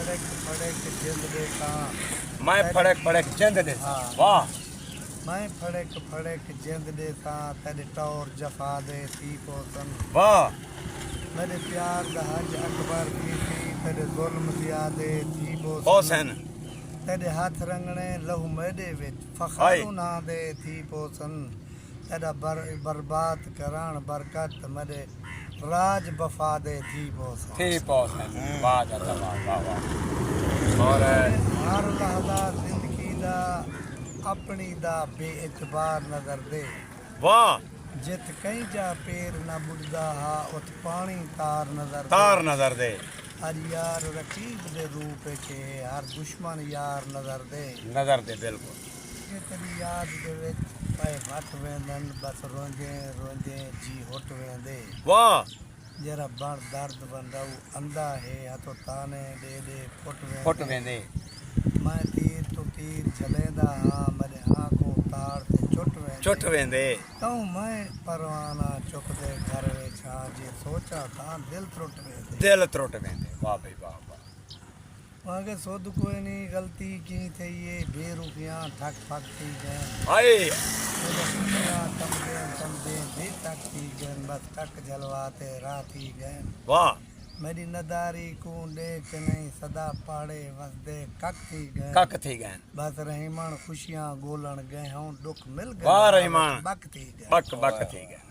फड़क जिंद दे तां मैं फड़क जिंद दे वाह मैं फड़क जिंद दे तां तेरे टौर जफा दे थी पोसन वाह मेरे प्यार दा हज अकबर की थी तेरे जुल्म ज़ियादे थी पोसन तेरे हाथ रंगने लहू मेदे विच हाय। फखारू ना दे थी पोसन तेरा बर्बाद करान बरकत मेरे राज बफा दे थी पोसन वाह दादा वाह वाह और हर लहदा जिंदगी दा अपनी दा बेइतबार नजर दे वाह जित कहीं जा पेर न बुढ़दा हा उत पानी तार नजर दे हर यार रकीब दे रूप के हर दुश्मन यार नजर दे बिल्कुल ये तेरी याद दे विच पाए वट वेंदन बस रोंदे जी हुट वेंदे वाह जरा बड़ दर्द बंदाऊ अंधा है हथो ताने दे फुट वेंदे मैं तीर तो तीर झलेंदा हाँ मेरे आंखों तार ते चुट वेंदे तूं मैं परवाना चुक दे घर वेछा जे सोचा तां दिल त्रुट वेंदे वाह भाई वाह वागे सोद कोई नहीं गलती की थी ये बेरुखियां ठक फक थी गए हाय तमदे बेतक थी गए बस टक जलवाते राह थी गए वाह मेरी नदारी को देख नहीं सदा पाड़े वसदे कक थी गए बस रहीमन खुशियां गोलन गए हूं दुख मिल गए वाह रहीमन बक थी गए बक थी गए